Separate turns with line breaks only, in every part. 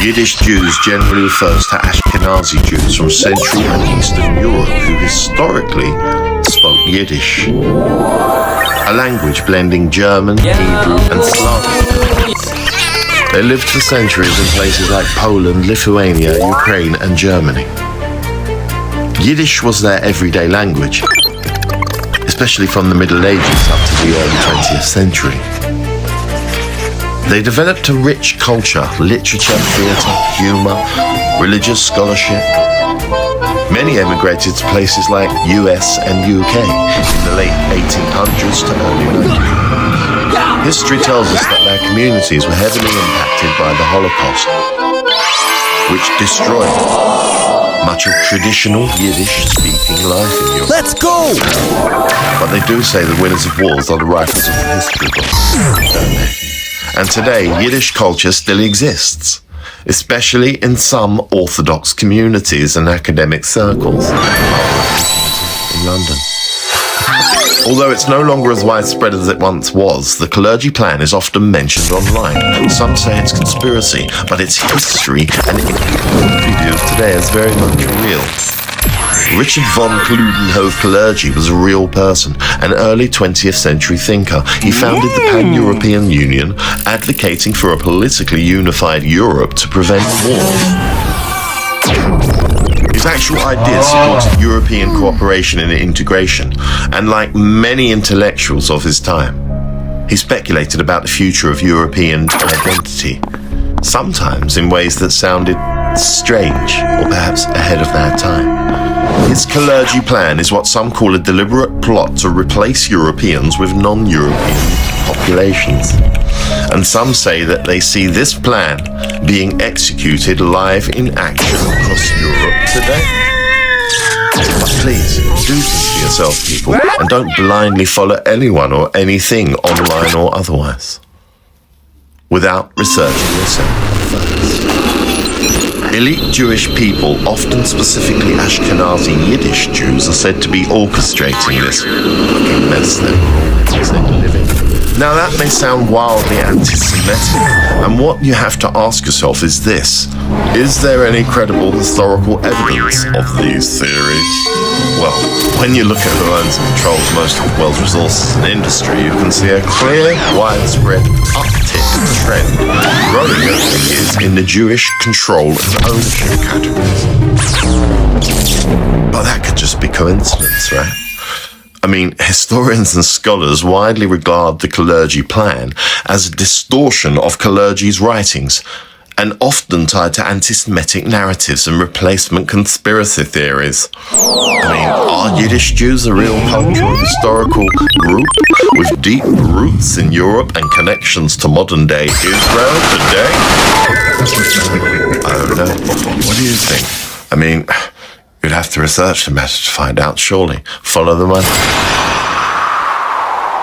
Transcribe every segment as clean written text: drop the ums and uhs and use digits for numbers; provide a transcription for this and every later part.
Yiddish Jews generally refers to Ashkenazi Jews from Central and Eastern Europe who historically spoke Yiddish, a language blending German, Hebrew and Slavic. They lived for centuries in places like Poland, Lithuania, Ukraine and Germany. Yiddish was their everyday language, especially from the Middle Ages up to the early 20th century. They developed a rich culture, literature, theatre, humour, religious scholarship. Many emigrated to places like US and UK in the late 1800s to early 1900s. History tells us that their communities were heavily impacted by the Holocaust, which destroyed much of traditional Yiddish-speaking life in Europe.
Let's go!
But they do say the winners of wars are the writers of the history books, don't they? And today, Yiddish culture still exists, especially in some Orthodox communities and academic circles in London. Although it's no longer as widespread as it once was, the clergy plan is often mentioned online. Some say it's conspiracy, but its history and view of today is very much real. Richard von Coudenhove-Kalergi was a real person, an early 20th century thinker. He founded the Pan-European Union, advocating for a politically unified Europe to prevent war. His actual ideas supported European cooperation and integration, and like many intellectuals of his time, he speculated about the future of European identity, sometimes in ways that sounded strange or perhaps ahead of their time. His Kalergi plan is what some call a deliberate plot to replace Europeans with non-European populations. And some say that they see this plan being executed live in action across Europe today. But please, do think for yourself, people, and don't blindly follow anyone or anything online or otherwise, without researching yourself first. Elite Jewish people, often specifically Ashkenazi Yiddish Jews, are said to be orchestrating this fucking mess that we're living. Now that may sound wildly anti-Semitic, and what you have to ask yourself is this: is there any credible historical evidence of these theories? Well, when you look at who owns and controls most of the world's resources and industry, you can see a clear, widespread uptick trend growing over the years in the Jewish control and ownership categories. But that could just be coincidence, right? I mean, historians and scholars widely regard the Kalergi plan as a distortion of Kalergi's writings, and often tied to anti-Semitic narratives and replacement conspiracy theories. I mean, are Yiddish Jews a real cultural historical group with deep roots in Europe and connections to modern-day Israel today? I don't know. What do you think? I mean, you'd have to research the matter to find out, surely. Follow the money.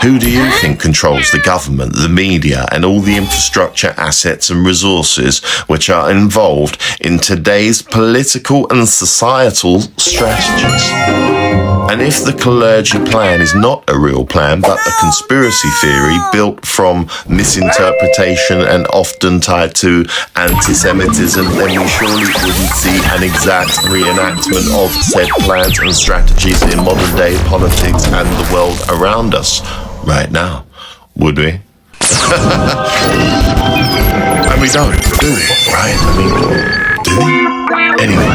Who do you think controls the government, the media, and all the infrastructure, assets, and resources which are involved in today's political and societal strategies? And if the Kalergi plan is not a real plan, but a conspiracy theory built from misinterpretation and often tied to anti-Semitism, then we surely wouldn't see an exact reenactment of said plans and strategies in modern-day politics and the world around us right now, would we? And we don't, do we? Right? I mean, do we? Anyway,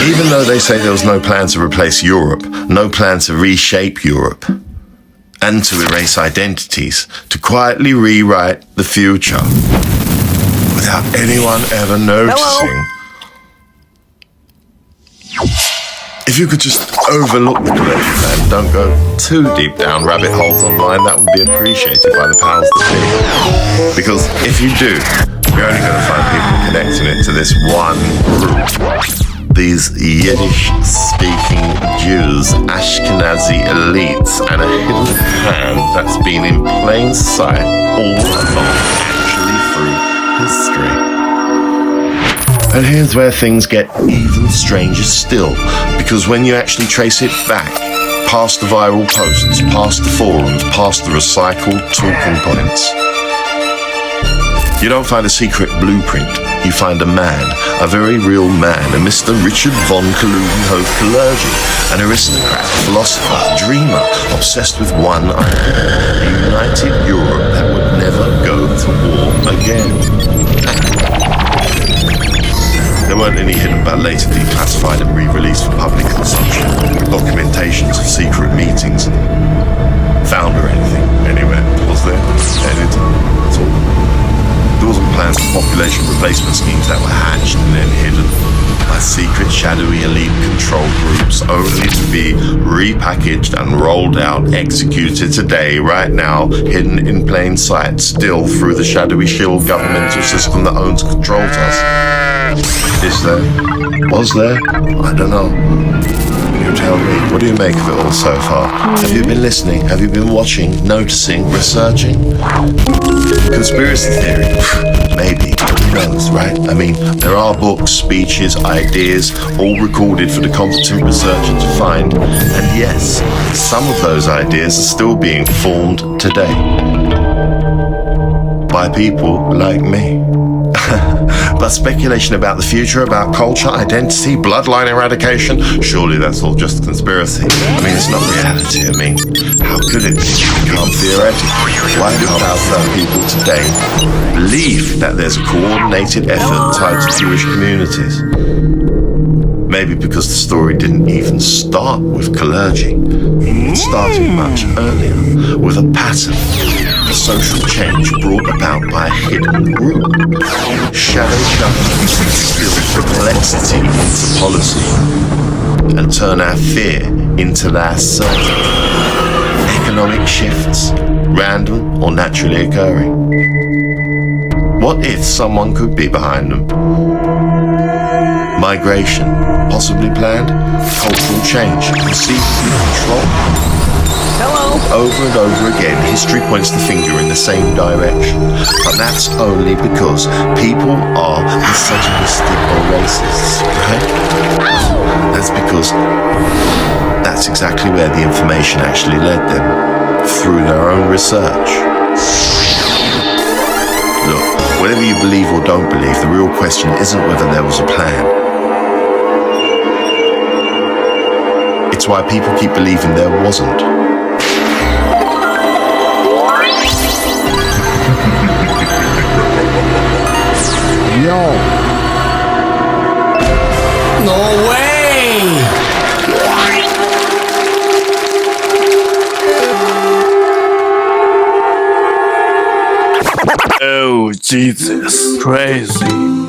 even though they say there was no plan to replace Europe, no plan to reshape Europe, and to erase identities, to quietly rewrite the future, without anyone ever noticing. If you could just overlook the Kalergi plan and don't go too deep down rabbit holes online, that would be appreciated by the powers that be. Because if you do, you're only going to find people connecting it to this one group. These Yiddish-speaking Jews, Ashkenazi elites, and a hidden hand that's been in plain sight all along, actually through history. And here's where things get even stranger still, because when you actually trace it back, past the viral posts, past the forums, past the recycled talking points, you don't find a secret blueprint you find a man, a very real man, a Mr. Richard von Kaludenhof Kalergi, an aristocrat, philosopher, dreamer, obsessed with one idea, a united Europe that would never go to war again. There weren't any hidden but later declassified and re-released for public consumption documentations of secret meetings found or anything anywhere, was there? Anything at all? There wasn't plans for population replacement schemes that were hatched and then hidden by secret, shadowy elite control groups, only to be repackaged and rolled out, executed today, right now, hidden in plain sight, still through the shadowy shield governmental system that owns and controls us. Is there? Was there? I don't know. You tell me. What do you make of it all so far? Have you been listening? Have you been watching, noticing, researching? Conspiracy theory? Maybe. Who knows, right? I mean, there are books, speeches, ideas, all recorded for the competent researcher to find. And yes, some of those ideas are still being formed today. By people like me. But speculation about the future, about culture, identity, bloodline eradication, surely that's all just conspiracy. I mean, it's not reality. I mean, how could it be? It can't theoretically. Why do some people today believe that there's a coordinated effort tied to Jewish communities? Maybe because the story didn't even start with Kalergi. It started much earlier, with a pattern, a social change brought about by a hidden group. Shadow governments instill complexity into policy and turn our fear into their certainty. Economic shifts, random or naturally occurring. What if someone could be behind them? Migration, possibly planned. Cultural change, conceivably controlled.
Hello.
Over and over again, history points the finger in the same direction. But that's only because people are misogynistic or racists, right? That's because that's exactly where the information actually led them, through their own research. Look, whatever you believe or don't believe, the real question isn't whether there was a plan. It's why people keep believing there wasn't.
Yo. No way!
Oh, Jesus. Crazy.